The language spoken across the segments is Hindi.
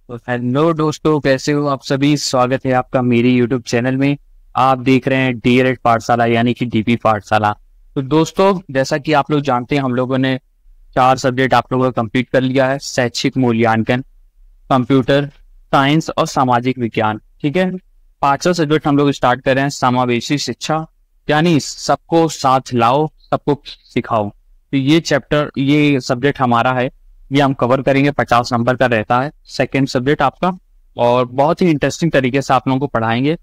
तो हेलो दोस्तों, कैसे हो आप सभी। स्वागत है आपका मेरे यूट्यूब चैनल में। आप देख रहे हैं डीएलएड पाठशाला यानी कि डीपी पाठशाला। तो दोस्तों, जैसा कि आप लोग जानते हैं, हम लोगों ने 4 सब्जेक्ट आप लोगों का कंप्लीट कर लिया है। शैक्षिक मूल्यांकन, कंप्यूटर साइंस और सामाजिक विज्ञान। ठीक है, 5वां सब्जेक्ट हम लोग स्टार्ट कर रहे हैं, समावेशी शिक्षा, यानी सबको साथ लाओ, सबको सिखाओ। तो ये सब्जेक्ट हमारा है, ये हम कवर करेंगे। 50 नंबर का रहता है सेकंड सब्जेक्ट आपका, और बहुत ही इंटरेस्टिंग तरीके से आप लोगों को पढ़ाएंगे,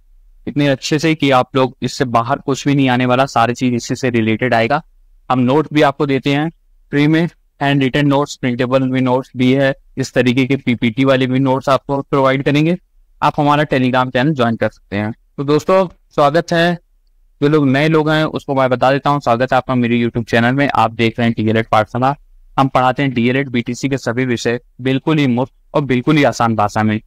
इतने अच्छे से कि आप लोग इससे बाहर कुछ भी नहीं आने वाला, सारी चीज इसी से रिलेटेड आएगा। हम नोट भी आपको देते हैं फ्री में, हैंड रिटन नोट्स, प्रिंटेबल भी नोट्स भी है, इस तरीके के पीपीटी वाले भी नोट्स आपको प्रोवाइड करेंगे। आप हमारा टेलीग्राम चैनल ज्वाइन कर सकते हैं। तो दोस्तों, स्वागत है। जो लोग नए लोग हैं उसको मैं बता देता हूँ, स्वागत है आपका मेरे यूट्यूब चैनल में। आप देख रहे हैं डीएलएड पाठशाला। हम पढ़ाते हैं डीएलएड बीटीसी के सभी विषय बिल्कुल ही मुफ्त और बिल्कुल ही आसान भाषा में।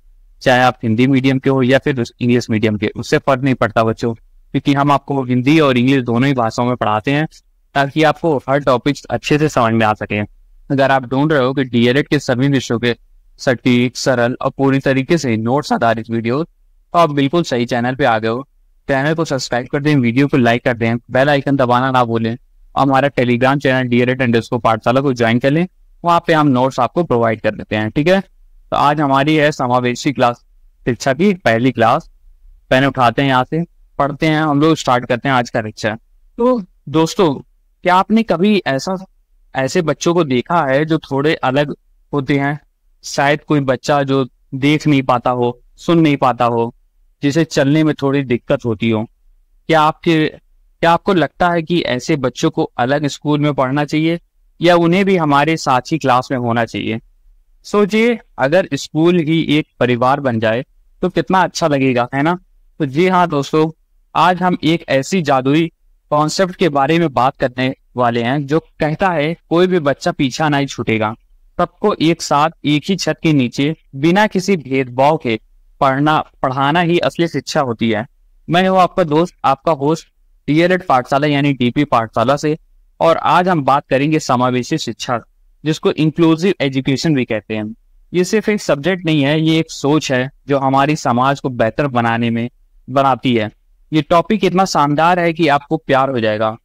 चाहे आप हिंदी मीडियम के हो या फिर इंग्लिश मीडियम के, उससे फर्क नहीं पड़ता बच्चों, क्योंकि हम आपको हिंदी और इंग्लिश दोनों ही भाषाओं में पढ़ाते हैं, ताकि आपको हर टॉपिक अच्छे से समझ में आ सके। अगर आप ढूंढ रहे हो कि डीएलएड के सभी विषयों के सटीक, सरल और पूरी तरीके से नोट्स आधारित वीडियो, तो आप बिल्कुल सही चैनल पे आ गए हो। चैनल को सब्सक्राइब कर दें, वीडियो को लाइक कर दें, बेल आइकन दबाना ना भूलें, और हमारा टेलीग्राम चैनल डीएलएड पाठशाला को ज्वाइन कर लें। वहाँ पे हम नोट्स आपको प्रोवाइड कर देते हैं। ठीक है, तो आज हमारी है समावेशी क्लास, शिक्षा की पहली क्लास। पेन उठाते हैं, यहाँ से पढ़ते हैं, हम लोग स्टार्ट करते हैं आज का लेक्चर। तो दोस्तों, क्या आपने कभी ऐसे बच्चों को देखा है जो थोड़े अलग होते हैं? शायद कोई बच्चा जो देख नहीं पाता हो, सुन नहीं पाता हो, जिसे चलने में थोड़ी दिक्कत होती हो। क्या आपको लगता है कि ऐसे बच्चों को अलग स्कूल में पढ़ना चाहिए, या उन्हें भी हमारे साथ ही क्लास में होना चाहिए? सोचिए, अगर स्कूल ही एक परिवार बन जाए तो कितना अच्छा लगेगा, है ना। तो जी हाँ दोस्तों, आज हम एक ऐसी जादुई कॉन्सेप्ट के बारे में बात करने वाले हैं जो कहता है कोई भी बच्चा पीछा नहीं छूटेगा। सबको एक साथ एक ही छत के नीचे बिना किसी भेदभाव के पढ़ाना ही असली शिक्षा होती है। मैं हूँ आपका दोस्त, आपका होस्ट डीएलएड पाठशाला यानी डीपी पाठशाला से, और आज हम बात करेंगे समावेशी शिक्षा, जिसको इंक्लूसिव एजुकेशन भी कहते हैं। ये सिर्फ एक सब्जेक्ट नहीं है, ये एक सोच है जो हमारी समाज को बेहतर बनाती है। ये टॉपिक इतना शानदार है कि आपको प्यार हो जाएगा।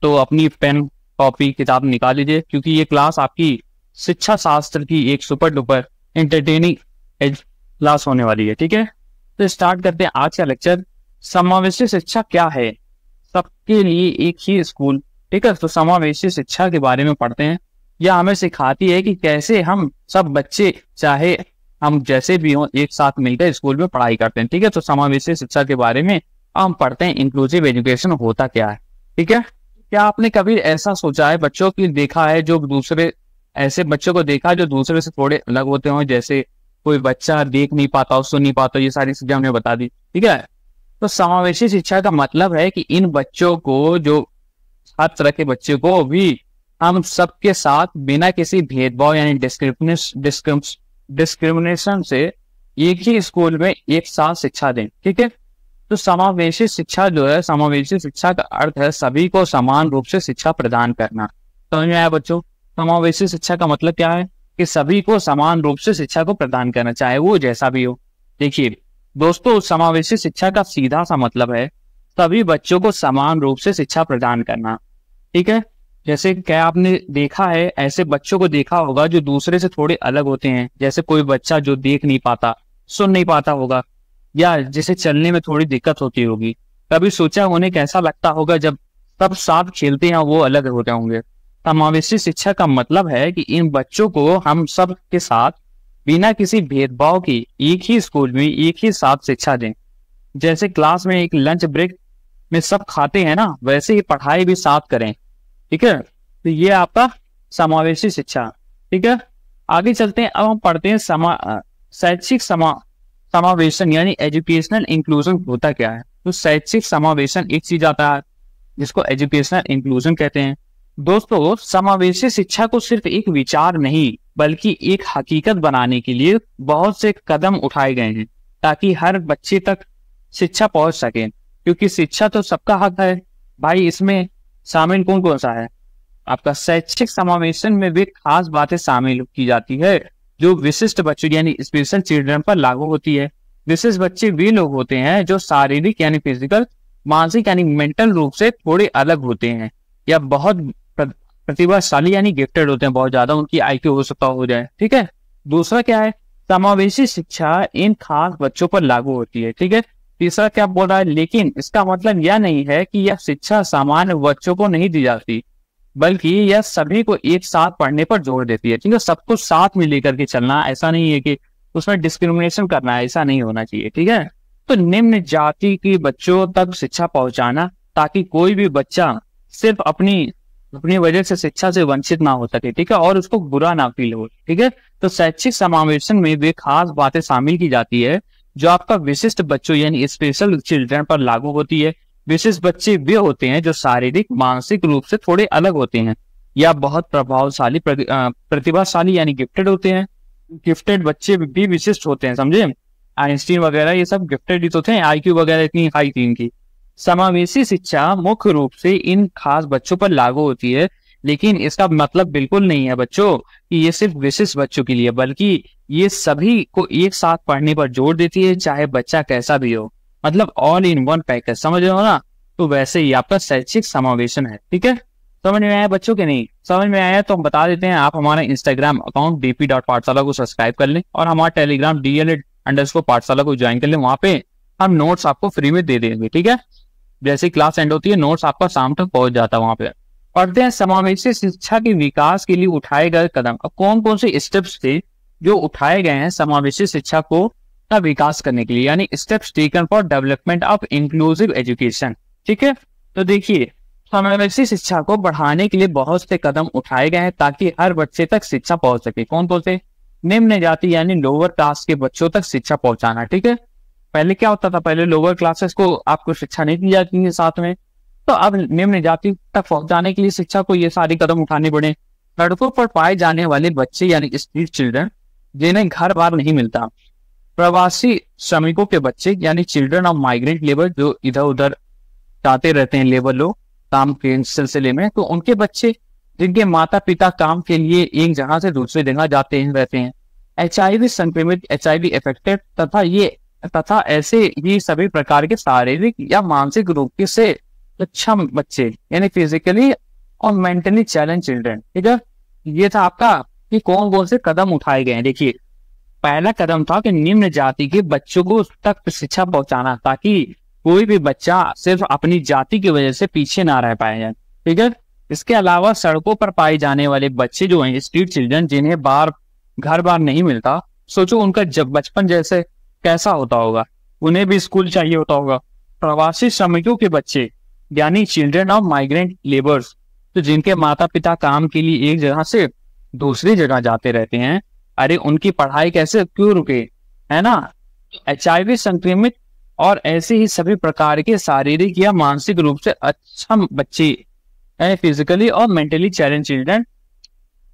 तो अपनी पेन, कॉपी, किताब निकाल लीजिए, क्योंकि ये क्लास आपकी शिक्षा शास्त्र की एक सुपर डुपर एंटरटेनिंग क्लास होने वाली है। ठीक है, तो स्टार्ट करते हैं आज का लेक्चर। समावेशी शिक्षा क्या है? सबके लिए एक ही स्कूल। ठीक है, तो समावेशी शिक्षा के बारे में पढ़ते हैं। यह हमें सिखाती है कि कैसे हम सब बच्चे, चाहे हम जैसे भी हों, एक साथ मिलकर स्कूल में पढ़ाई करते हैं। ठीक है, तो समावेशी शिक्षा के बारे में हम पढ़ते हैं, इंक्लूसिव एजुकेशन होता क्या है। ठीक है, क्या आपने कभी ऐसा सोचा है, बच्चों की देखा है जो दूसरे, ऐसे बच्चों को देखा है जो दूसरे से थोड़े अलग होते हो, जैसे कोई बच्चा देख नहीं पाता, सुन नहीं पाता, ये सारी चीजें हमने बता दी। ठीक है, तो समावेशी शिक्षा का मतलब है कि इन बच्चों को, जो हर तरह के बच्चे को भी हम सबके साथ बिना किसी भेदभाव यानी डिस्क्रिमिनेशन से एक ही स्कूल में एक साथ शिक्षा दें। ठीक है, तो समावेशी शिक्षा जो है, समावेशी शिक्षा का अर्थ है सभी को समान रूप से शिक्षा प्रदान करना। समझ में आया बच्चों? समावेशी शिक्षा का मतलब क्या है कि सभी को समान रूप से शिक्षा को प्रदान करना, चाहे वो जैसा भी हो। देखिए दोस्तों, समावेशी शिक्षा का सीधा सा मतलब है सभी बच्चों को समान रूप से शिक्षा प्रदान करना। ठीक है, जैसे क्या आपने देखा है, ऐसे बच्चों को देखा होगा जो दूसरे से थोड़े अलग होते हैं, जैसे कोई बच्चा जो देख नहीं पाता, सुन नहीं पाता होगा, या जिसे चलने में थोड़ी दिक्कत होती होगी। कभी सोचा उन्हें कैसा लगता होगा जब सब साथ खेलते हैं, वो अलग होते होंगे। समावेशी शिक्षा का मतलब है कि इन बच्चों को हम सब के साथ बिना किसी भेदभाव के एक ही स्कूल में एक ही साथ शिक्षा दें। जैसे क्लास में एक लंच ब्रेक में सब खाते हैं ना, वैसे ही पढ़ाई भी साथ करें। ठीक है, तो ये आपका समावेशी शिक्षा। ठीक है, आगे चलते हैं। अब हम पढ़ते हैं शैक्षिक समावेशन यानी एजुकेशनल इंक्लूजन होता क्या है। तो शैक्षिक समावेशन एक चीज आता है जिसको एजुकेशनल इंक्लूजन कहते हैं। दोस्तों, समावेशी शिक्षा को सिर्फ एक विचार नहीं बल्कि एक हकीकत बनाने के लिए बहुत से कदम उठाए गए हैं, ताकि हर बच्चे तक शिक्षा पहुंच सके। क्योंकि शिक्षा तो सबका हक है भाई। इसमें शामिल कौन कौन सा है? आपका शैक्षिक समावेशन में भी खास बातें शामिल की जाती है, जो विशिष्ट बच्चों यानी स्पेशल चिल्ड्रन पर लागू होती है। विशिष्ट बच्चे वे लोग होते हैं जो शारीरिक यानी फिजिकल, मानसिक यानी मेंटल रूप से थोड़े अलग होते हैं या बहुत प्रतिभाशाली यानी गिफ्टेड होते हैं, बहुत ज्यादा उनकी IQ हो सकता हो जाए। ठीक है, दूसरा क्या है, समावेशी शिक्षा इन खास बच्चों पर लागू होती है। ठीक है, तीसरा क्या बोल रहा है, लेकिन इसका मतलब यह नहीं है कि यह शिक्षा सामान्य बच्चों को नहीं दी जाती, बल्कि यह सभी को एक साथ पढ़ने पर जोर देती है। ठीक है, सबको साथ में लेकर के चलना, ऐसा नहीं है कि उसमें डिस्क्रिमिनेशन करना है, ऐसा नहीं होना चाहिए। ठीक है, तो निम्न जाति के बच्चों तक शिक्षा पहुंचाना ताकि कोई भी बच्चा सिर्फ अपनी वजह से शिक्षा से वंचित ना हो सके। ठीक है, और उसको बुरा ना फील हो। ठीक है, तो शैक्षिक समावेशन में वे खास बातें शामिल की जाती है जो आपका विशिष्ट बच्चों यानी स्पेशल चिल्ड्रन पर लागू होती है। विशिष्ट बच्चे वे होते हैं जो शारीरिक मानसिक रूप से थोड़े अलग होते हैं या बहुत प्रभावशाली प्रतिभाशाली यानी गिफ्टेड होते हैं। गिफ्टेड बच्चे भी विशिष्ट होते हैं, समझे, आइंस्टीन वगैरह ये सब गिफ्टेड ही तो थे, IQ वगैरह इतनी हाई थी इनकी। समावेशी शिक्षा मुख्य रूप से इन खास बच्चों पर लागू होती है, लेकिन इसका मतलब बिल्कुल नहीं है बच्चों कि ये सिर्फ विशिष्ट बच्चों के लिए, बल्कि ये सभी को एक साथ पढ़ने पर जोर देती है, चाहे बच्चा कैसा भी हो, मतलब ऑल इन वन पैकेज, समझ रहे हो ना। तो वैसे ही आपका शैक्षिक समावेशन है। ठीक है, समझ में आया बच्चों के? नहीं समझ में आया तो हम बता देते हैं, आप हमारा इंस्टाग्राम अकाउंट dp.पाठशाला को सब्सक्राइब कर लें और हमारा टेलीग्राम DL_पाठशाला को ज्वाइन कर लें। वहां पे हम नोट्स आपको फ्री में दे देंगे। ठीक है, जैसे क्लास एंड होती है नोट्स आपका शाम तक पहुंच जाता है वहां पे। पढ़ते हैं समावेशी शिक्षा के विकास के लिए उठाए गए कदम। अब कौन कौन से स्टेप्स थे जो उठाए गए हैं समावेशी शिक्षा को का विकास करने के लिए, यानी steps taken for development of inclusive education. ठीक है, तो देखिए समावेशी शिक्षा को बढ़ाने के लिए बहुत से कदम उठाए गए हैं ताकि हर बच्चे तक शिक्षा पहुंच सके। कौन कौन से? निम्न जाति यानी लोअर क्लास के बच्चों तक शिक्षा पहुंचाना। ठीक है, पहले क्या होता था, पहले लोअर क्लासेस को आपको शिक्षा नहीं दी जाती है साथ में, तो अब निम्न जाति तक पहुंचाने के लिए शिक्षा को ये सारे कदम उठाने पड़े। सड़कों पर पाए जाने वाले बच्चे यानी स्ट्रीट चिल्ड्रन जिन्हें घर बार नहीं मिलता, प्रवासी श्रमिकों के बच्चे यानी चिल्ड्रन ऑफ माइग्रेंट लेबर जो इधर उधर जाते रहते हैं लेबर लोग काम के सिलसिले में, तो उनके बच्चे जिनके माता पिता काम के लिए एक जगह से दूसरी जगह जाते हैं रहते हैं, HIV संक्रमित, HIV इफेक्टेड तथा ऐसे ही सभी प्रकार के शारीरिक या मानसिक रूप से सक्षम बच्चे यानी फिजिकली और मेंटली चैलेंज चिल्ड्रन। ठीक है, ये था आपका कि कौन कौन से कदम उठाए गए हैं। देखिए पहला कदम था कि निम्न जाति के बच्चों को तक शिक्षा पहुंचाना ताकि कोई भी बच्चा सिर्फ अपनी जाति की वजह से पीछे ना रह पाए। ठीक है, इसके अलावा सड़कों पर पाए जाने वाले बच्चे जो हैं स्ट्रीट चिल्ड्रन जिन्हें घर बार नहीं मिलता, सोचो उनका जब बचपन जैसे कैसा होता होगा, उन्हें भी स्कूल चाहिए होता होगा। प्रवासी श्रमिकों के बच्चे यानी चिल्ड्रन ऑफ माइग्रेंट लेबर्स, तो जिनके माता पिता काम के लिए एक जगह से दूसरी जगह जाते रहते हैं, अरे उनकी पढ़ाई कैसे क्यों रुके, है ना। HIV संक्रमित और ऐसे ही सभी प्रकार के शारीरिक या मानसिक रूप से अक्षम बच्चे फिजिकली और मेंटली चैलेंज चिल्ड्रन,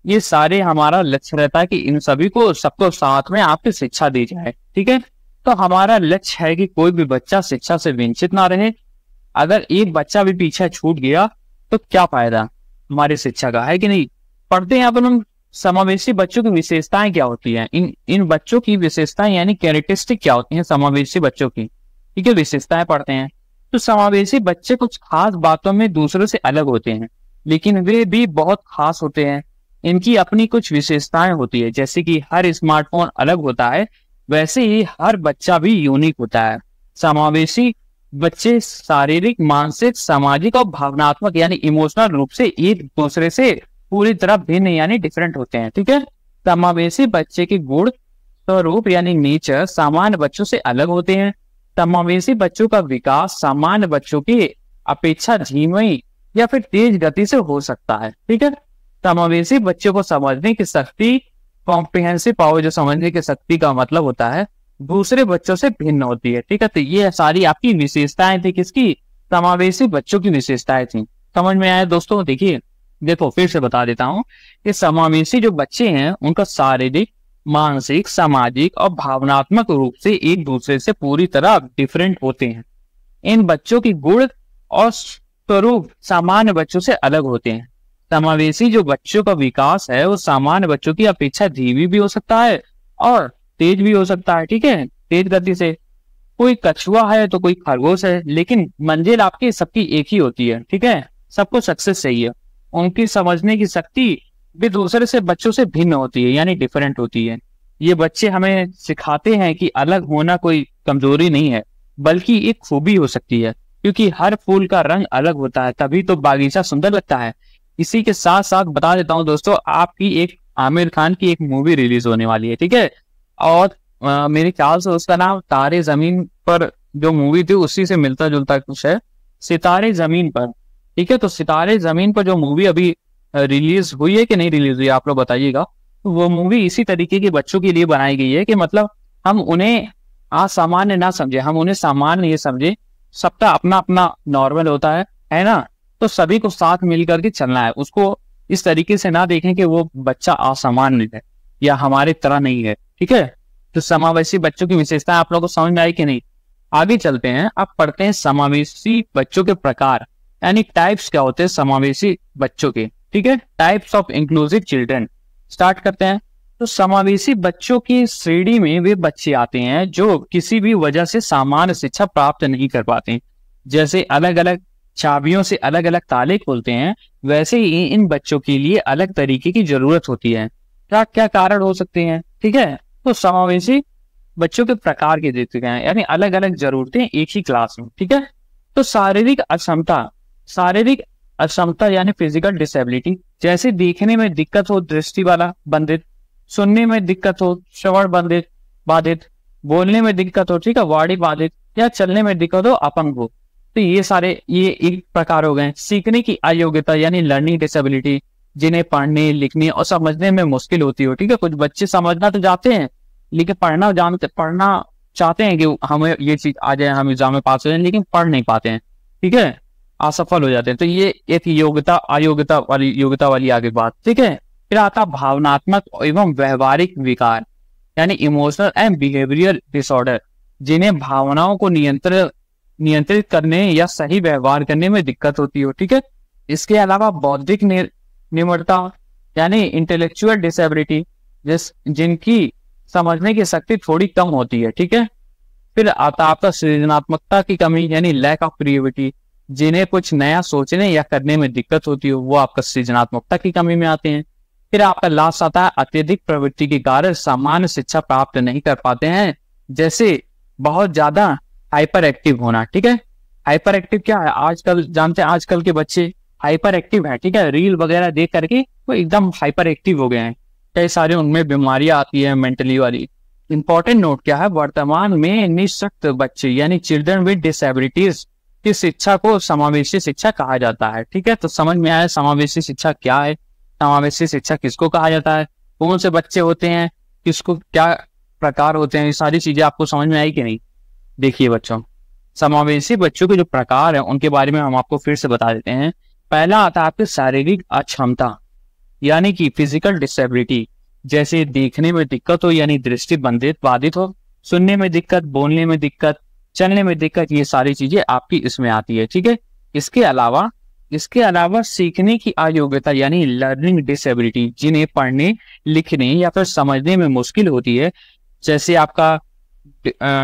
ये सारे हमारा लक्ष्य रहता है कि इन सभी को सबको साथ में आपकी शिक्षा दी जाए। ठीक है, तो हमारा लक्ष्य है कि कोई भी बच्चा शिक्षा से वंचित ना रहे। अगर एक बच्चा भी पीछे छूट गया तो क्या फायदा हमारी शिक्षा का, है कि नहीं। पढ़ते हैं अपन हम समावेशी बच्चों की विशेषताएं क्या होती हैं। इन बच्चों की विशेषताएं यानी कैरेक्टरिस्टिक क्या होती हैं समावेशी बच्चों की। ठीक है, विशेषताएं पढ़ते हैं। तो समावेशी बच्चे कुछ खास बातों में दूसरों से अलग होते हैं, लेकिन वे भी बहुत खास होते हैं। इनकी अपनी कुछ विशेषताएं होती है, जैसे कि हर स्मार्टफोन अलग होता है, वैसे ही हर बच्चा भी यूनिक होता है। समावेशी बच्चे शारीरिक, मानसिक, सामाजिक और भावनात्मक यानी इमोशनल रूप से एक दूसरे से पूरी तरह भिन्न यानी डिफरेंट होते हैं। ठीक है, समावेशी बच्चे के गुण स्वरूप यानी नेचर सामान्य बच्चों से अलग होते हैं। समावेशी बच्चों का विकास सामान्य बच्चों की अपेक्षा धीमी या फिर तेज गति से हो सकता है। ठीक है, समावेशी बच्चों को समझने की शक्ति, कॉम्प्रिहेंसिव पावर, जो समझने की शक्ति का मतलब होता है, दूसरे बच्चों से भिन्न होती है। ठीक है, तो ये सारी आपकी विशेषताएं थी, किसकी, समावेशी बच्चों की विशेषताएं थी। समझ में आया दोस्तों। देखो फिर से बता देता हूं कि समावेशी जो बच्चे हैं उनका शारीरिक, मानसिक, सामाजिक और भावनात्मक रूप से एक दूसरे से पूरी तरह डिफरेंट होते हैं। इन बच्चों की गुण और स्वरूप सामान्य बच्चों से अलग होते हैं। समावेशी जो बच्चों का विकास है वो सामान्य बच्चों की अपेक्षा धीमी भी हो सकता है और तेज भी हो सकता है, ठीक है, तेज गति से। कोई कछुआ है तो कोई खरगोश है, लेकिन मंजिल आपकी सबकी एक ही होती है, ठीक है, सबको सक्सेस चाहिए। उनकी समझने की शक्ति भी दूसरे से बच्चों से भिन्न होती है, यानी डिफरेंट होती है। ये बच्चे हमें सिखाते हैं कि अलग होना कोई कमजोरी नहीं है, बल्कि एक खूबी हो सकती है, क्योंकि हर फूल का रंग अलग होता है, तभी तो बागीचा सुंदर लगता है। इसी के साथ साथ बता देता हूँ दोस्तों, आपकी एक आमिर खान की एक मूवी रिलीज होने वाली है, ठीक है, और मेरे ख्याल से उसका नाम तारे जमीन पर जो मूवी थी उसी से मिलता जुलता कुछ है, सितारे जमीन पर, ठीक है। तो सितारे जमीन पर जो मूवी अभी रिलीज हुई है कि नहीं रिलीज हुई आप लोग बताइएगा। तो वो मूवी इसी तरीके के बच्चों के लिए बनाई गई है कि मतलब हम उन्हें असामान्य ना समझे, हम उन्हें सामान्य ये समझे। सबका अपना अपना नॉर्मल होता है ना, तो सभी को साथ मिल करके चलना है। उसको इस तरीके से ना देखें कि वो बच्चा असामान्य है या हमारी तरह नहीं है, ठीक है। तो समावेशी बच्चों की विशेषताएं आप लोगों को समझ में आई कि नहीं। आगे चलते हैं, अब पढ़ते हैं समावेशी बच्चों के प्रकार, यानी टाइप्स क्या होते हैं समावेशी बच्चों के, ठीक है, types of inclusive children. Start करते हैं। तो समावेशी बच्चों की श्रेणी में वे बच्चे आते हैं जो किसी भी वजह से सामान्य शिक्षा प्राप्त नहीं कर पाते। जैसे अलग अलग चाबियों से अलग अलग ताले खोलते हैं, वैसे ही इन बच्चों के लिए अलग तरीके की जरूरत होती है। क्या क्या कारण हो सकते हैं, ठीक है। तो समावेशी बच्चों के प्रकार के देते हैं, यानी अलग अलग जरूरतें एक ही क्लास में, ठीक है। तो शारीरिक अक्षमता यानी फिजिकल डिसेबिलिटी, जैसे देखने में दिक्कत हो दृष्टि वाला बंधित, सुनने में दिक्कत हो श्रवण बाधित, बोलने में दिक्कत हो, ठीक है, वाणी बाधित, या चलने में दिक्कत हो अपंग हो। तो ये एक प्रकार हो गए। सीखने की अयोग्यता यानी लर्निंग डिसेबिलिटी, जिन्हें पढ़ने लिखने और समझने में मुश्किल होती हो, ठीक है। कुछ बच्चे समझना तो जाते हैं लेकिन पढ़ना चाहते हैं कि हमें ये चीज आ जाए, हम एग्जाम में पास हो जाए, लेकिन पढ़ नहीं पाते हैं, ठीक है, असफल हो जाते हैं। तो ये एक योग्यता वाली आगे बात, ठीक है। फिर आता भावनात्मक एवं व्यवहारिक विकार, यानी इमोशनल एंड बिहेवियरल डिसऑर्डर, जिन्हें भावनाओं को नियंत्रित करने या सही व्यवहार करने में दिक्कत होती हो, ठीक है। इसके अलावा बौद्धिक निम्रता यानी इंटेलेक्चुअल डिसेबिलिटी, जिनकी समझने की शक्ति थोड़ी कम होती है, ठीक है। फिर आता आपका सृजनात्मकता की कमी यानी लैक ऑफ क्रिएटिविटी, जिन्हें कुछ नया सोचने या करने में दिक्कत होती हो, वो आपका सृजनात्मकता की कमी में आते हैं। फिर आपका लास्ट आता है अत्यधिक प्रवृत्ति के कारण सामान्य शिक्षा प्राप्त नहीं कर पाते हैं, जैसे बहुत ज्यादा हाइपर एक्टिव होना, ठीक है। हाइपर एक्टिव क्या है, आजकल जानते हैं आजकल के बच्चे हाइपर एक्टिव है, ठीक है, रील वगैरह देख करके वो एकदम हाइपर एक्टिव हो गए हैं, कई सारे उनमें बीमारियां आती है मेंटली वाली। इंपॉर्टेंट नोट क्या है, वर्तमान में निःशक्त बच्चे यानी चिल्ड्रन विद डिसेबिलिटीज की शिक्षा को समावेशी शिक्षा कहा जाता है, ठीक है। तो समझ में आया समावेशी शिक्षा क्या है, समावेशी शिक्षा किसको कहा जाता है, कौन से बच्चे होते हैं, किसको क्या प्रकार होते हैं, ये सारी चीजें आपको समझ में आई कि नहीं। देखिए बच्चों, समावेशी बच्चों के जो प्रकार है उनके बारे में हम आपको फिर से बता देते हैं। पहला आता है आपकी शारीरिक अक्षमता यानी कि फिजिकल डिसेबिलिटी, जैसे देखने में दिक्कत हो यानी दृष्टि बाधित हो, सुनने में दिक्कत, बोलने में दिक्कत, चलने में दिक्कत, ये सारी चीजें आपकी इसमें आती है, ठीक है। इसके अलावा सीखने की अयोग्यता यानी लर्निंग डिसेबिलिटी, जिन्हें पढ़ने लिखने या फिर समझने में मुश्किल होती है, जैसे आपका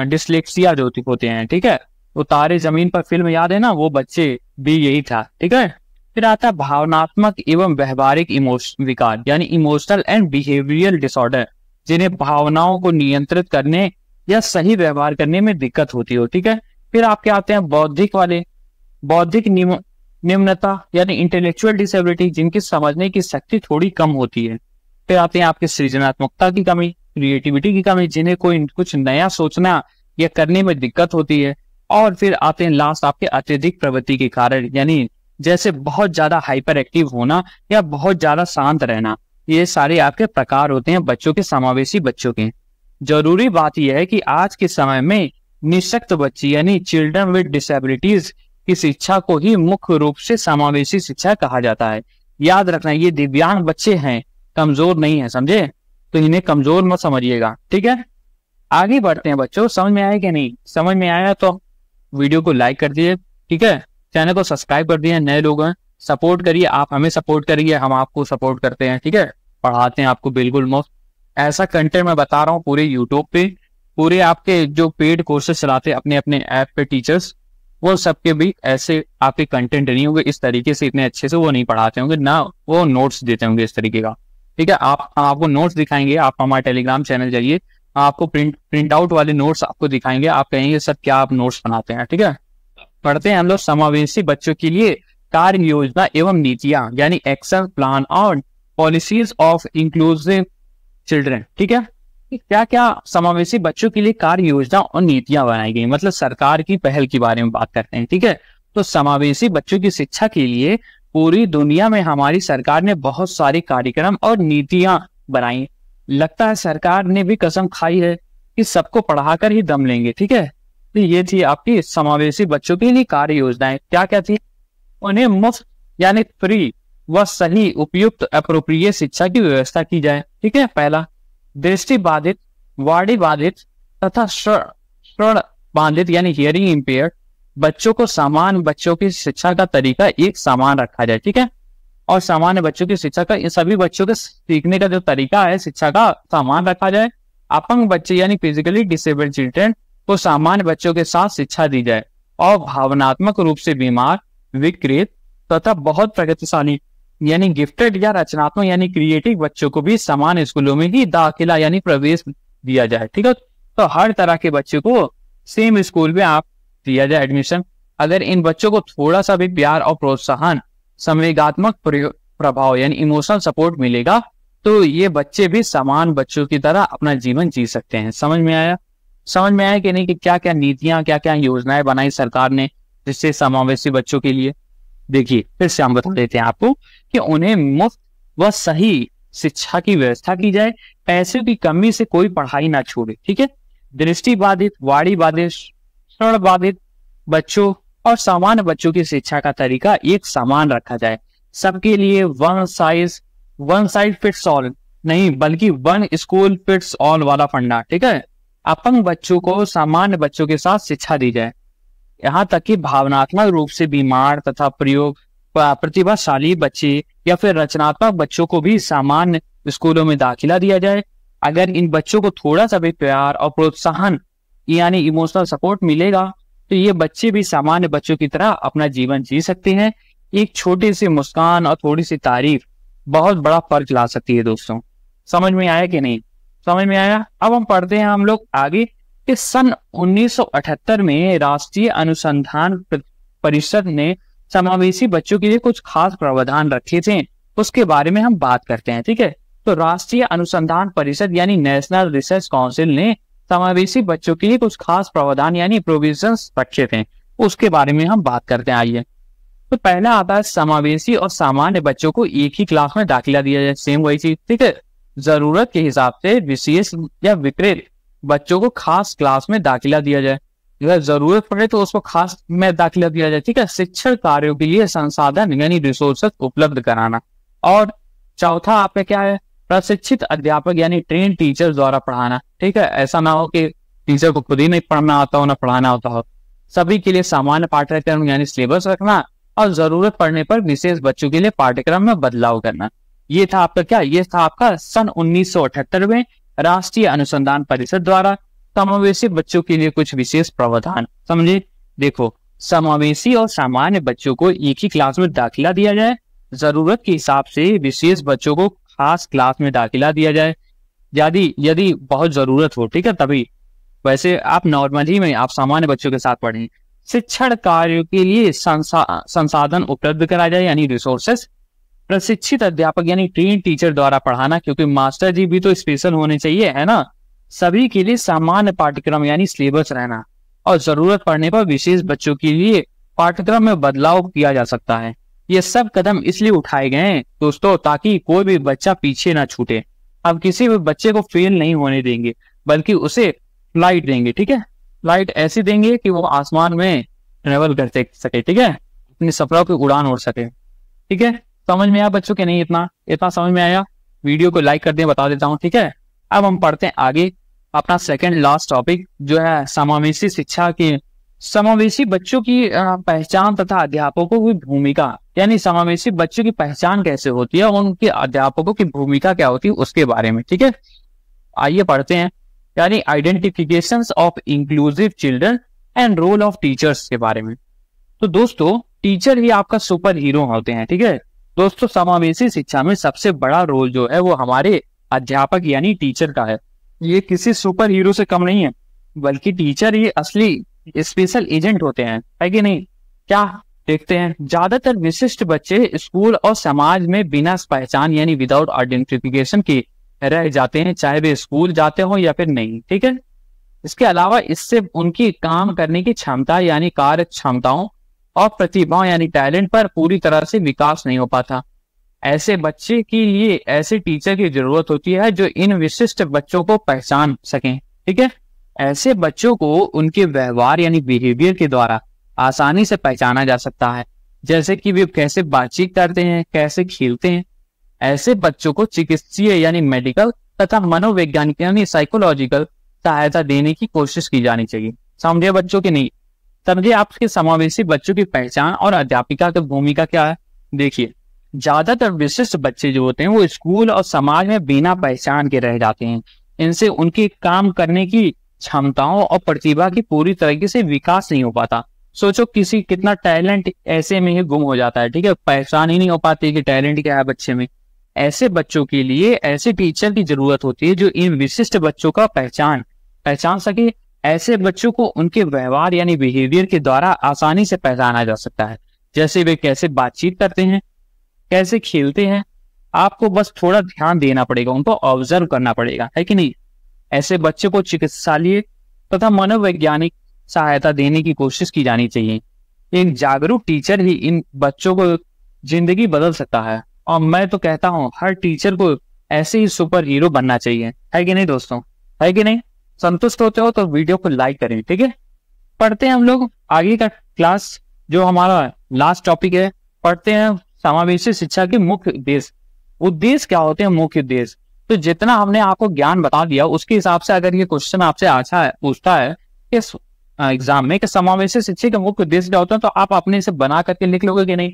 डिसलेक्सिया जो होते हैं, ठीक है। वो तारे जमीन पर फिल्म याद है ना, वो बच्चे भी यही था, ठीक है। फिर आता है भावनात्मक एवं व्यवहारिक विकार यानी इमोशनल एंड बिहेवियरल डिसऑर्डर, जिन्हें भावनाओं को नियंत्रित करने या सही व्यवहार करने में दिक्कत होती हो, ठीक है। फिर आपके आते हैं बौद्धिक निम्नता यानी इंटेलेक्चुअल डिसेबिलिटी, जिनकी समझने की शक्ति थोड़ी कम होती है। फिर आते हैं आपके सृजनात्मकता की कमी, क्रिएटिविटी की कमी, जिन्हें कोई कुछ नया सोचना या करने में दिक्कत होती है। और फिर आते हैं लास्ट आपके अत्यधिक प्रवृत्ति के कारण, यानी जैसे बहुत ज्यादा हाइपर एक्टिव होना या बहुत ज्यादा शांत रहना। ये सारे आपके प्रकार होते हैं बच्चों के, समावेशी बच्चों के। जरूरी बात यह है कि आज के समय में निःशक्त बच्चे यानी चिल्ड्रन विद डिसेबिलिटीज की शिक्षा को ही मुख्य रूप से समावेशी शिक्षा कहा जाता है। याद रखना, ये दिव्यांग बच्चे हैं, कमजोर नहीं है, समझे, तो इन्हें कमजोर मत समझिएगा, ठीक है। आगे बढ़ते हैं बच्चों, समझ में आया कि नहीं, समझ में आया तो वीडियो को लाइक कर दीजिए, ठीक है, चैनल को सब्सक्राइब कर दिए, नए लोग हैं सपोर्ट करिए, आप हमें सपोर्ट करिए, हम आपको सपोर्ट करते हैं, ठीक है, पढ़ाते हैं आपको बिल्कुल मुफ्त। ऐसा कंटेंट मैं बता रहा हूँ पूरे यूट्यूब पे, पूरे आपके जो पेड कोर्सेज चलाते हैं अपने अपने ऐप पे टीचर्स, वो सबके भी ऐसे आपके कंटेंट नहीं होंगे इस तरीके से, इतने अच्छे से वो नहीं पढ़ाते होंगे, ना वो नोट्स देते होंगे इस तरीके का, ठीक है। आपको नोट्स दिखाएंगे, आप हमारे टेलीग्राम चैनल जाइए, आपको प्रिंट आउट वाले नोट्स आपको दिखाएंगे, आप कहेंगे सर क्या आप नोट्स बनाते हैं, ठीक है। पढ़ते हैं हम लोग समावेशी बच्चों के लिए कार्य योजना एवं नीतियां, यानी एक्शन प्लान और पॉलिसीज ऑफ इंक्लूसिव चिल्ड्रन, ठीक है। क्या क्या समावेशी बच्चों के लिए कार्य योजना और नीतियां बनाई गई, मतलब सरकार की पहल के बारे में बात करते हैं, ठीक है। तो समावेशी बच्चों की शिक्षा के लिए पूरी दुनिया में हमारी सरकार ने बहुत सारे कार्यक्रम और नीतियां बनाई। लगता है सरकार ने भी कसम खाई है कि सबको पढ़ाकर ही दम लेंगे, ठीक है। तो ये थी आपकी समावेशी बच्चों के लिए कार्य योजनाएं। क्या क्या थी? उन्हें मुफ्त यानी फ्री व सही उपयुक्त अप्रोप्रिएट शिक्षा की व्यवस्था की जाए, ठीक है। पहला, दृष्टि बाधित, वाणी बाधित तथा श्रवण बाधित यानी हियरिंग इम्पेयर्ड बच्चों को सामान्य बच्चों की शिक्षा का तरीका एक समान रखा जाए, ठीक है। और सामान्य बच्चों की शिक्षा का, इन सभी बच्चों के सीखने का जो तरीका है शिक्षा का समान रखा जाए। अपंग बच्चे यानी फिजिकली डिसेबल्ड चिल्ड्रन को सामान्य बच्चों के साथ शिक्षा दी जाए और भावनात्मक रूप से बीमार, विकृत तथा बहुत प्रगतिशाली यानी गिफ्टेड या रचनात्मक यानी क्रिएटिव बच्चों को भी समान स्कूलों में ही दाखिला यानी प्रवेश दिया जाए, ठीक है। तो हर तरह के बच्चे को सेम स्कूल में आप दिया जाए एडमिशन। अगर इन बच्चों को थोड़ा सा भी प्यार और प्रोत्साहन, संवेगात्मक प्रभाव यानी इमोशनल सपोर्ट मिलेगा तो ये बच्चे भी समान बच्चों की तरह अपना जीवन जी सकते हैं। समझ में आया? समझ में आया कि नहीं कि क्या क्या नीतियां, क्या क्या योजनाएं बनाई सरकार ने जिससे समावेशी बच्चों के लिए। देखिए फिर से हम बता देते हैं आपको कि उन्हें मुफ्त व सही शिक्षा की व्यवस्था की जाए, पैसे की कमी से कोई पढ़ाई ना छोड़े, ठीक है। दृष्टि बाधित, वाणी बाधित, श्रवण बाधित बच्चों और सामान्य बच्चों की शिक्षा का तरीका एक समान रखा जाए। सबके लिए वन साइज फिट्स ऑल नहीं बल्कि वन स्कूल फिट्स ऑल वाला फंडा, ठीक है। अपंग बच्चों को सामान्य बच्चों के साथ शिक्षा दी जाए। यहाँ तक कि भावनात्मक रूप से बीमार तथा प्रतिभाशाली बच्चे या फिर रचनात्मक बच्चों को भी सामान्य स्कूलों में दाखिला दिया जाए। अगर इन बच्चों को थोड़ा सा भी प्यार और प्रोत्साहन यानी इमोशनल सपोर्ट मिलेगा तो ये बच्चे भी सामान्य बच्चों की तरह अपना जीवन जी सकते हैं। एक छोटी सी मुस्कान और थोड़ी सी तारीफ बहुत बड़ा फर्क ला सकती है दोस्तों। समझ में आया कि नहीं? समझ में आया? अब हम पढ़ते हैं हम लोग आगे कि सन 1978 में राष्ट्रीय अनुसंधान परिषद ने समावेशी बच्चों के लिए कुछ खास प्रावधान रखे थे, उसके बारे में हम बात करते हैं, ठीक है। तो राष्ट्रीय अनुसंधान परिषद यानी नेशनल रिसर्च काउंसिल ने समावेशी बच्चों के लिए कुछ खास प्रावधान यानी प्रोविजंस रखे थे, उसके बारे में हम बात करते हैं। आइए, तो पहला आता है समावेशी और सामान्य बच्चों को एक ही क्लास में दाखिला दिया जाए, सेम वही चीज, ठीक है। जरूरत के हिसाब से विशेष या विकृत बच्चों को खास क्लास में दाखिला दिया जाए, अगर जरूरत पड़े तो उसको खास में दाखिला दिया जाए, ठीक है। शिक्षण कार्यों के लिए संसाधन यानी रिसोर्सेस उपलब्ध कराना। और चौथा आपका क्या है? प्रशिक्षित अध्यापक यानी ट्रेन टीचर द्वारा पढ़ाना, ठीक है। ऐसा ना हो कि टीचर को खुद ही नहीं पढ़ना आता हो ना पढ़ाना होता हो। सभी के लिए सामान्य पाठ्यक्रम यानी सिलेबस रखना और जरूरत पड़ने पर विशेष बच्चों के लिए पाठ्यक्रम में बदलाव करना। ये था आपका क्या? ये था आपका सन 1978 में राष्ट्रीय अनुसंधान परिषद द्वारा समावेशी बच्चों के लिए कुछ विशेष प्रावधान। समझे? देखो, समावेशी और सामान्य बच्चों को एक ही क्लास में दाखिला दिया जाए, जरूरत के हिसाब से विशेष बच्चों को खास क्लास में दाखिला दिया जाए यदि बहुत जरूरत हो, ठीक है, तभी। वैसे आप नॉर्मली में आप सामान्य बच्चों के साथ पढ़ें। शिक्षण कार्यों के लिए संसाधन उपलब्ध कराया जाए यानी रिसोर्सेस। प्रशिक्षित अध्यापक यानी ट्रेन टीचर द्वारा पढ़ाना, क्योंकि मास्टर जी भी तो स्पेशल होने चाहिए, है ना। सभी के लिए सामान्य पाठ्यक्रम यानी सिलेबस रहना और जरूरत पड़ने पर विशेष बच्चों के लिए पाठ्यक्रम में बदलाव किया जा सकता है। ये सब कदम इसलिए उठाए गए हैं दोस्तों ताकि कोई भी बच्चा पीछे ना छूटे। अब किसी भी बच्चे को फेल नहीं होने देंगे बल्कि उसे फ्लाइट देंगे, ठीक है। फ्लाइट ऐसी देंगे कि वो आसमान में ट्रेवल कर सके, ठीक है, अपने सपनों की उड़ान उड़ सके, ठीक है। समझ में आया बच्चों के नहीं? इतना समझ में आया? वीडियो को लाइक कर दें, बता देता हूँ, ठीक है। अब हम पढ़ते हैं आगे अपना सेकंड लास्ट टॉपिक जो है समावेशी शिक्षा की, समावेशी बच्चों की पहचान तथा अध्यापकों की भूमिका, यानी समावेशी बच्चों की पहचान कैसे होती है और उनके अध्यापकों की भूमिका क्या होती है उसके बारे में। ठीक है, आइए पढ़ते हैं। यानी identifications of inclusive children and role of teachers के बारे में। तो दोस्तों टीचर ही आपका सुपर हीरो होते हैं। ठीक है दोस्तों, समावेशी शिक्षा में सबसे बड़ा रोल जो है वो हमारे अध्यापक यानी टीचर का है। ये किसी सुपर हीरो से कम नहीं है, बल्कि टीचर ये असली स्पेशल एजेंट होते हैं, है कि नहीं। क्या देखते हैं, ज्यादातर विशिष्ट बच्चे स्कूल और समाज में बिना पहचान यानी विदाउट आइडेंटिफिकेशन के रह जाते हैं, चाहे वे स्कूल जाते हो या फिर नहीं। ठीक है, इसके अलावा इससे उनकी काम करने की क्षमता यानी कार्य क्षमताओं और प्रतिभाओं यानी टैलेंट पर पूरी तरह से विकास नहीं हो पाता। ऐसे बच्चे के लिए ऐसे टीचर की जरूरत होती है जो इन विशिष्ट बच्चों को पहचान सकें। ठीक है, ऐसे बच्चों को उनके व्यवहार यानी बिहेवियर के द्वारा आसानी से पहचाना जा सकता है, जैसे कि वे कैसे बातचीत करते हैं, कैसे खेलते हैं। ऐसे बच्चों को चिकित्सीय यानी मेडिकल तथा मनोवैज्ञानिक यानी साइकोलॉजिकल सहायता देने की कोशिश की जानी चाहिए। समझे बच्चों की नहीं समझे, आपके समावेशी बच्चों की पहचान और अध्यापिका की भूमिका क्या है। देखिए, ज्यादातर विशिष्ट बच्चे जो होते हैं वो स्कूल और समाज में बिना पहचान के रह जाते हैं। इनसे उनके काम करने की क्षमताओं और प्रतिभा की पूरी तरीके से विकास नहीं हो पाता। सोचो किसी कितना टैलेंट ऐसे में ही गुम हो जाता है। ठीक है, पहचान ही नहीं हो पाती कि टैलेंट क्या है बच्चे में। ऐसे बच्चों के लिए ऐसे टीचर की जरूरत होती है जो इन विशिष्ट बच्चों का पहचान सके। ऐसे बच्चों को उनके व्यवहार यानी बिहेवियर के द्वारा आसानी से पहचाना जा सकता है, जैसे वे कैसे बातचीत करते हैं, कैसे खेलते हैं। आपको बस थोड़ा ध्यान देना पड़ेगा, उनको ऑब्जर्व करना पड़ेगा, है कि नहीं। ऐसे बच्चे को चिकित्सालय तथा मनोवैज्ञानिक सहायता देने की कोशिश की जानी चाहिए। एक जागरूक टीचर ही इन बच्चों को जिंदगी बदल सकता है, और मैं तो कहता हूँ हर टीचर को ऐसे ही सुपर हीरो बनना चाहिए, है कि नहीं दोस्तों, है कि नहीं। संतुष्ट होते हो तो वीडियो को लाइक करें। ठीक है, पढ़ते हैं हम लोग आगे का क्लास, जो हमारा लास्ट टॉपिक है। पढ़ते हैं समावेशी शिक्षा के मुख्य उद्देश्य क्या होते हैं। मुख्य उद्देश्य तो जितना हमने आपको ज्ञान बता दिया उसके हिसाब से अगर ये क्वेश्चन आपसे पूछता है इस एग्जाम में कि समावेशी शिक्षा का मुख्य उद्देश्य क्या होता है, तो आप अपने से बना करके लिख लोगे कि नहीं,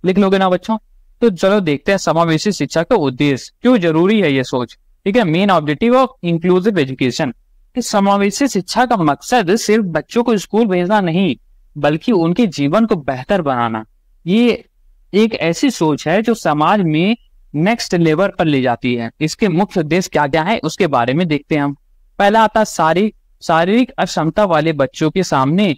लिख लोगे ना बच्चों। तो चलो देखते हैं समावेशी शिक्षा का उद्देश्य क्यों जरूरी है ये सोच। ठीक है, main objective of inclusive education. समावेशी शिक्षा का मकसद सिर्फ बच्चों को स्कूल भेजना नहीं, बल्कि उनके जीवन को बेहतर बनाना। ये एक ऐसी सोच है जो समाज में नेक्स्ट लेवल पर ले जाती है। इसके मुख्य उद्देश्य क्या क्या है उसके बारे में देखते हैं हम। पहला आता है शारीरिक अक्षमता वाले बच्चों के सामने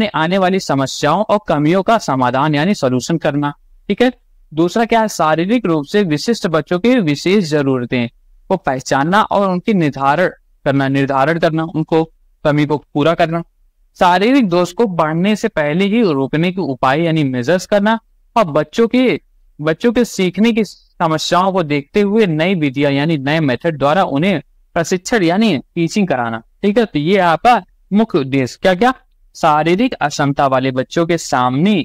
आने वाली समस्याओं और कमियों का समाधान यानी सॉल्यूशन करना। ठीक है, दूसरा क्या है, शारीरिक रूप से विशिष्ट बच्चों की विशेष जरूरतें को पहचानना और उनकी निर्धारण करना, उनको कमी को पूरा करना। शारीरिक दोष को बढ़ने से पहले ही रोकने के उपाय यानी मेजर्स करना, और बच्चों के सीखने की समस्याओं को देखते हुए नई विधियां यानी नए मेथड द्वारा उन्हें प्रशिक्षण यानी टीचिंग कराना। ठीक है, तो ये आपका मुख्य उद्देश्य क्या क्या, शारीरिक अक्षमता वाले बच्चों के सामने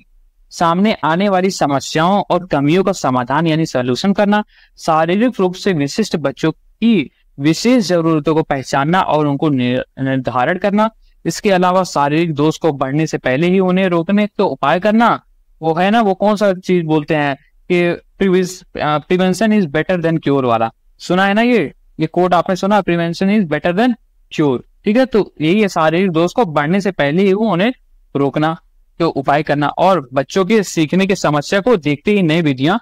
आने वाली समस्याओं और कमियों का समाधान यानी सॉल्यूशन करना, शारीरिक रूप से विशिष्ट बच्चों की विशेष जरूरतों को पहचानना और उनको निर्धारण करना। इसके अलावा शारीरिक दोष को बढ़ने से पहले ही उन्हें रोकने के उपाय करना। वो है ना, वो कौन सा चीज बोलते हैं कि prevention is better than cure वाला, सुना है ना ये कोड आपने सुना, prevention is better than cure. ठीक है, तो यही है, शारीरिक दोष को बढ़ने से पहले ही उन्हें रोकना के उपाय करना, और बच्चों के सीखने की समस्या को देखते ही नई विधियां,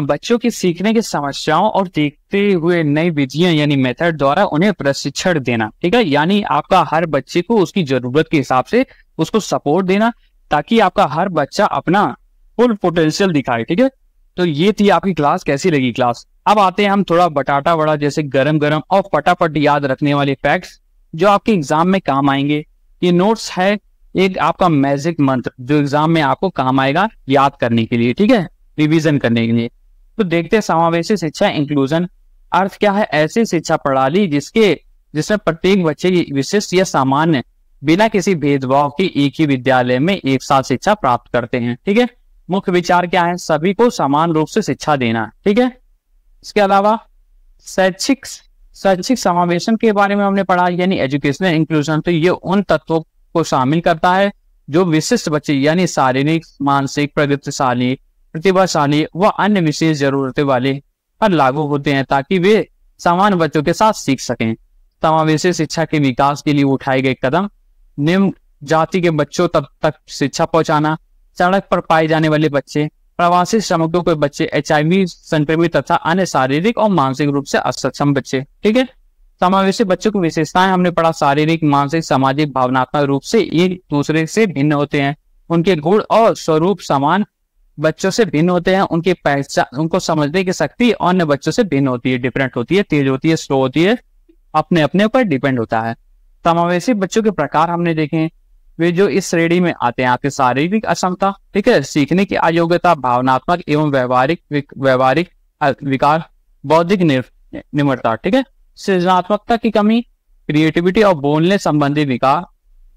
बच्चों की सीखने की समस्याओं और देखते हुए नई विधियां यानी मेथड द्वारा उन्हें प्रशिक्षण देना। ठीक है, यानी आपका हर बच्चे को उसकी जरूरत के हिसाब से उसको सपोर्ट देना, ताकि आपका हर बच्चा अपना फुल पोटेंशियल दिखाए। ठीक है, तो ये थी आपकी क्लास। कैसी लगी क्लास। अब आते हैं हम थोड़ा बटाटा वड़ा जैसे गरम गरम और फटाफट याद रखने वाले फैक्ट्स जो आपके एग्जाम में काम आएंगे। ये नोट्स है एक आपका मैजिक मंत्र जो एग्जाम में आपको काम आएगा याद करने के लिए। ठीक है, रिवीजन करने के लिए। तो देखते हैं समावेशी शिक्षा इंक्लूजन अर्थ क्या है। ऐसी शिक्षा प्रणाली जिसमें प्रत्येक बच्चे की विशिष्ट या सामान्य बिना किसी भेदभाव के एक ही विद्यालय में एक साथ शिक्षा प्राप्त करते हैं। ठीक है, मुख्य विचार क्या है, सभी को समान रूप से शिक्षा देना। ठीक है, इसके अलावा शैक्षिक समावेशन के बारे में हमने पढ़ा यानी एजुकेशनल इंक्लूजन। तो ये उन तत्वों को शामिल करता है जो विशिष्ट बच्चे यानी शारीरिक, मानसिक, प्रगतिशाली, प्रतिभाशाली व अन्य विशेष जरूरतें वाले पर लागू होते हैं, ताकि वे समान बच्चों के साथ सीख सकें। समावेशी शिक्षा के विकास के लिए उठाए गए कदम: निम्न जाति के बच्चों तक शिक्षा पहुंचाना, सड़क पर पाए जाने वाले बच्चे, प्रवासी श्रमिकों के बच्चे, HIV संक्रमित तथा अन्य शारीरिक और मानसिक रूप से असक्षम बच्चे। ठीक है, समावेशी बच्चों की विशेषताएं हमने पढ़ा। शारीरिक, मानसिक, सामाजिक, भावनात्मक रूप से एक दूसरे से भिन्न होते हैं। उनके गुण और स्वरूप समान बच्चों से भिन्न होते हैं। उनकी पहचान, उनको समझने की शक्ति अन्य बच्चों से भिन्न होती है, डिफरेंट होती है, तेज होती है, स्लो होती है, अपने अपने पर डिपेंड होता है। समावेशी बच्चों के प्रकार हमने देखे, वे जो इस श्रेणी में आते हैं: आपके शारीरिक अक्षमता, ठीक है, सीखने की अयोग्यता, भावनात्मक एवं व्यवहारिक विकार, बौद्धिक निम्रता, ठीक है, सृजनात्मकता की कमी, क्रिएटिविटी और बोलने संबंधी विकार,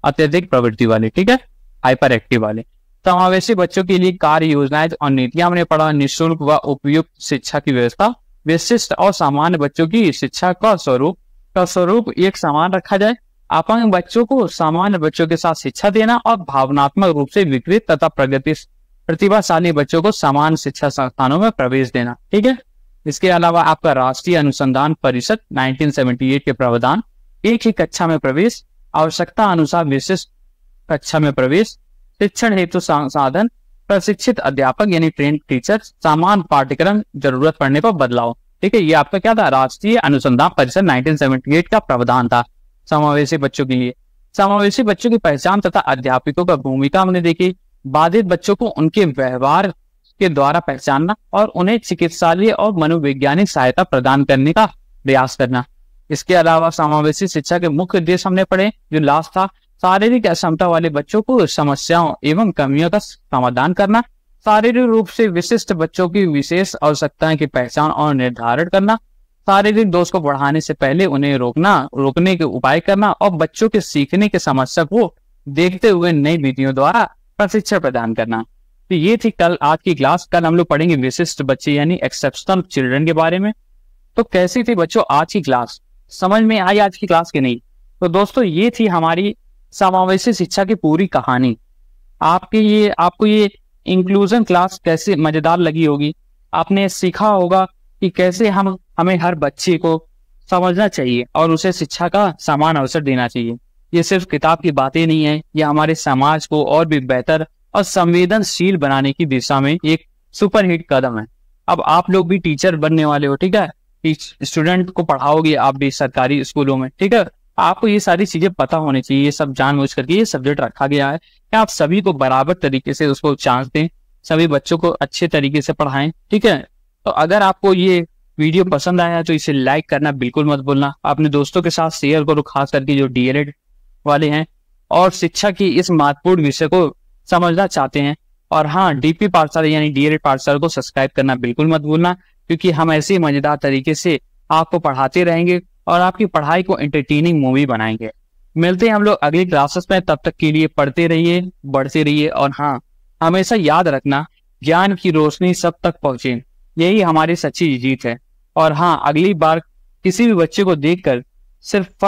अत्यधिक प्रवृत्ति वाले, ठीक है, हाइपर एक्टिव वाले। समावेशी बच्चों के लिए कार्य योजनाएं और नीतियां हमने पढ़ा। निःशुल्क व उपयुक्त शिक्षा की व्यवस्था, विशिष्ट और सामान्य बच्चों की शिक्षा का स्वरूप एक समान रखा जाए। अपंग बच्चों को सामान्य बच्चों के साथ शिक्षा देना और भावनात्मक रूप से विकृत तथा प्रतिभाशाली बच्चों को समान शिक्षा संस्थानों में प्रवेश देना। ठीक है, इसके अलावा आपका राष्ट्रीय अनुसंधान परिषद 1978 के प्रावधान: एक ही कक्षा में प्रवेश, आवश्यकता अनुसार विशिष्ट कक्षा में प्रवेश, शिक्षण हेतु संसाधन, प्रशिक्षित अध्यापक यानी ट्रेन टीचर, समान पाठ्यक्रम, जरूरत पड़ने पर बदलाव। ठीक है, ये आपका क्या था? राष्ट्रीय अनुसंधान परिषद 1978 का प्रावधान था समावेशी बच्चों के लिए। समावेशी बच्चों की पहचान तथा अध्यापकों का भूमिका हमने देखी। बाधित बच्चों को उनके व्यवहार के द्वारा पहचानना और उन्हें चिकित्सालय और मनोवैज्ञानिक सहायता प्रदान करने का प्रयास करना। इसके अलावा समावेशी शिक्षा के मुख्य उद्देश्य हमने पढ़े। जो लास्ट था, शारीरिक अक्षमता वाले बच्चों को समस्याओं एवं कमियों का समाधान करना, शारीरिक रूप से विशिष्ट बच्चों की विशेष आवश्यकताएं की पहचान और निर्धारण करना, शारीरिक दोष को बढ़ाने से पहले उन्हें रोकने के उपाय करना और बच्चों के सीखने की समस्या को देखते हुए नई विधियों द्वारा प्रशिक्षण प्रदान करना। तो ये थी आज की क्लास। कल हम लोग पढ़ेंगे विशिष्ट बच्चे यानी एक्सेप्शनल चिल्ड्रन के बारे में। तो कैसी थी बच्चों आज की क्लास? समझ में आई आज की क्लास की नहीं? तो दोस्तों ये थी हमारी समावेशी शिक्षा की पूरी कहानी। आपको ये इंक्लूजन क्लास कैसे मजेदार लगी होगी। आपने सीखा होगा कि कैसे हमें हर बच्चे को समझना चाहिए और उसे शिक्षा का समान अवसर देना चाहिए। ये सिर्फ किताब की बातें नहीं है, ये हमारे समाज को और भी बेहतर और संवेदनशील बनाने की दिशा में एक सुपरहिट कदम है। अब आप लोग भी टीचर बनने वाले हो, ठीक है, स्टूडेंट को पढ़ाओगे आप भी सरकारी स्कूलों में, ठीक है। आपको ये सारी चीजें पता होनी चाहिए। ये सब जानबूझ करके ये सब्जेक्ट रखा गया है कि आप सभी को बराबर तरीके से उसको चांस दें, सभी बच्चों को अच्छे तरीके से पढ़ाएं, ठीक है। तो अगर आपको ये वीडियो पसंद आया तो इसे लाइक करना बिल्कुल मत भूलना। अपने दोस्तों के साथ शेयर करो, खास करके जो DLED वाले हैं और शिक्षा की इस महत्वपूर्ण विषय को समझना चाहते हैं। और हाँ, DP पाठशाला यानी DLED पाठशाला को सब्सक्राइब करना बिल्कुल मत भूलना, क्योंकि हम ऐसे मजेदार तरीके से आपको पढ़ाते रहेंगे और आपकी पढ़ाई को एंटरटेनिंग मूवी बनाएंगे। मिलते हैं हम लोग अगली क्लासेस में। तब तक के लिए पढ़ते रहिए, बढ़ते रहिए और हाँ, हमेशा याद रखना, ज्ञान की रोशनी सब तक पहुंचे, यही हमारी सच्ची जीत है। और हाँ, अगली बार किसी भी बच्चे को देखकर सिर्फ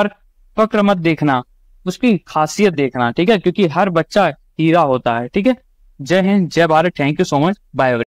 फक्र मत देखना, उसकी खासियत देखना, ठीक है, क्योंकि हर बच्चा हीरा होता है। ठीक है, जय हिंद, जय Bharat, thank you so much, bye.